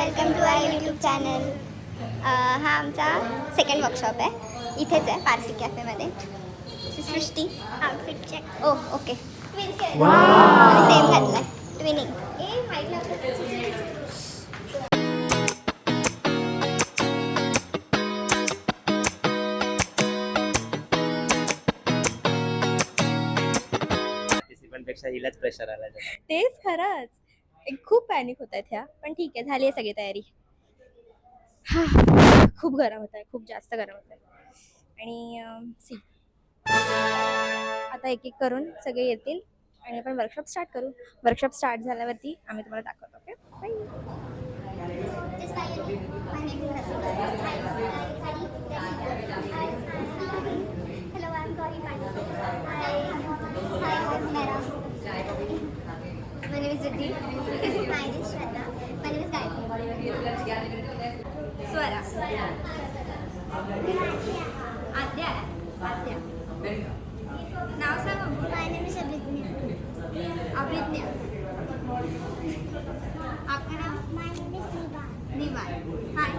Welcome to our YouTube channel. हा आमचा second workshop आहे. इथेच आहे पारसी कॅफेमध्ये. Srishti outfit check. Okay. Same घातलं आहे. ट्विनिंग. पेक्षा हिलाच प्रेशर आला. तेच खरंच खूप पॅनिक होत आहेत ह्या, पण ठीक आहे, झाली आहे सगळी तयारी. हा खूप गरम होत आहे, खूप जास्त गरम होत आहे. आणि सी आता एक एक करून सगळे येतील आणि आपण वर्कशॉप स्टार्ट करू. वर्कशॉप स्टार्ट झाल्यावरती आम्ही तुम्हाला दाखवतो. Okay bye. My name is Riddhi. My name is Shraddha. My name is Gayatri. Swara. Adya. आद्या. नाव सांग. My name is Abhidnya. अभिज्ञा. आपका नाम? My name is Niva. निवार. हाय.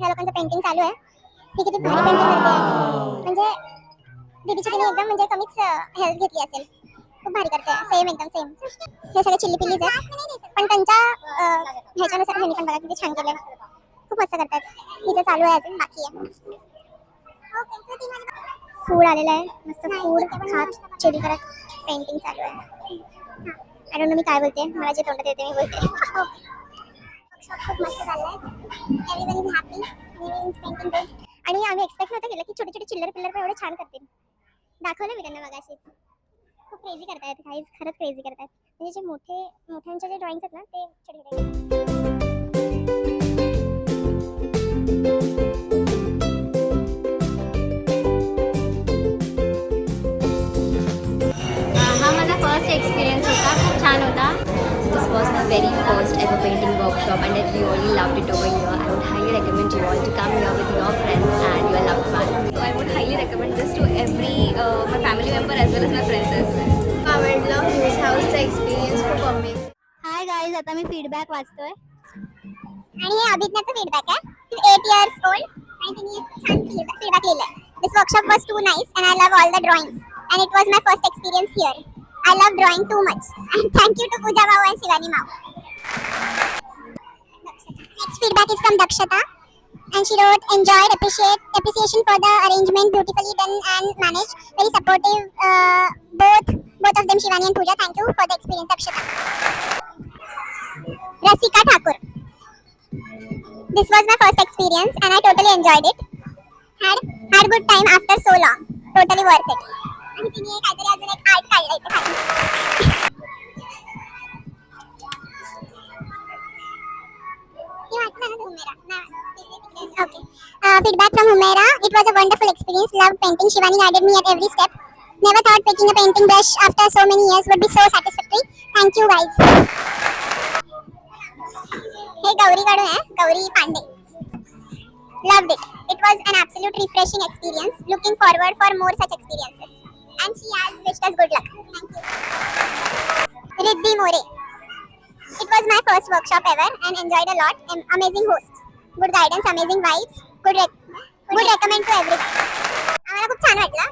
ह्या लोकांचं पेंटिंग चालू आहे. ही किती भारी पेंटिंग करते आहे. म्हणजे दीदीची तिने एकदम म्हणजे कमीच हेल्प घेतली असेल. खूप भारी करते. सेम एकदम सेम. हे सगळे चिल्ली पिल्लीज आहेत, पण त्यांच्या ह्याच्यानुसार ह्यांनी पण बघा किती छान केलं. खूप मस्त करतात. हिचं चालू आहे, अजून बाकी आहे. फूड आलेलं आहे. मस्त फूड खात चिल करत पेंटिंग चालू आहे. आय डोंट नो मी काय बोलते. मला जे तोंडात येते मी बोलते. खूप मस्त चाललंय. Everyone is happy. Everyone is painting good. आणि आम्ही एक्सपेक्ट नव्हतं केलं की छोटे छोटे चिल्लर पिल्लर पण एवढे छान करतील. दाखवलं मी त्यांना मगाशीच. खूप क्रेझी करतायत गाईज, खरंच क्रेझी करतायत. म्हणजे जे मोठ्यांचे जे ड्रॉइंग्स आहेत ना ते छोटे हा माझा फर्स्ट एक्सपिरियन्स होता. खूप छान होता. This was my very first ever painting workshop and I really loved it over here. I would highly recommend you all to come here with your friends and your loved ones. So I would highly recommend this to every my family member as well as my friends as well. आवडलं. Huge हाऊसचा experience खूप amazing. Hi guys, आता मी feedback वाचतोय आणि हे अभिज्ञाचा feedback आहे. ती 8 years old आणि तिने एक छान feedback लिहिलाय. This workshop was too nice and I love all the drawings and it was my first experience here. I love drawing too much and thank you to Pooja Mao and Shivani Mao. Next feedback is from Dakshata and she wrote enjoyed, appreciation for the arrangement, beautifully done and managed, very supportive, both of them, Shivani and Pooja. Thank you for the experience, Dakshata. Rasika Thakur, this was my first experience and I totally enjoyed it. Had good time after so long, totally worth it. आणि तिने काहीतरी अजून एक art काढलं इथे खाली. Okay. Feedback from Humaira. It was a wonderful experience. Loved painting. Shivani guided me at every step. Never thought picking a painting brush after so many years would be so satisfactory. Thank you guys. हे गौरी कडून आहे, Gauri Pande. Loved it. It was an absolute refreshing experience. Looking forward for more such experiences. And she has wished us good luck. Thank you. Riddhi More. It was my first workshop ever and enjoyed a lot. Amazing hosts. Good guidance, amazing vibes. Good recommend to everyone. आम्हाला खूप छान वाटलं.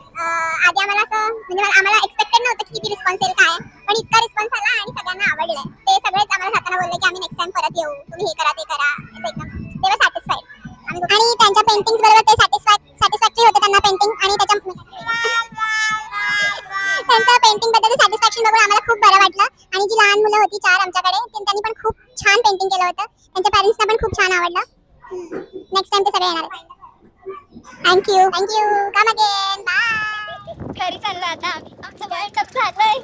आधी आम्हाला असं म्हणजे आम्हाला expected नव्हतं की किती रिस्पॉन्स येईल काय, पण इतका रिस्पॉन्स आला आणि सगळ्यांना आवडलंय. ते सगळेच आम्हाला जाताना बोलले की आम्ही नेक्स्ट टाइम परत येऊ, तुम्ही हे करा ते करा. एकदम ते वर सॅटिस्फाईड. आणि त्यांच्या पेंटिंग्स बरोबर ते सॅटिस्फॅक्टरी होते त्यांना पेंटिंग आणि त्यांच्या पेंटिंग बद्दल सॅटिस्फॅक्शन बघून आम्हाला खूप बरं वाटलं. आणि जी लहान मुलं होती 4 आमच्याकडे, त्यांनी पण खूप छान पेंटिंग केलं होतं. त्यांच्या पॅरेंट्सना पण खूप छान आवडलं. नेक्स्ट टाइम ते सगळे येणार आहेत. थँक्यू. Come again. बाय. घरी चाललो आता. आमचं वर्ल्ड कप झालंय.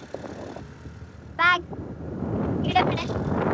Bag confident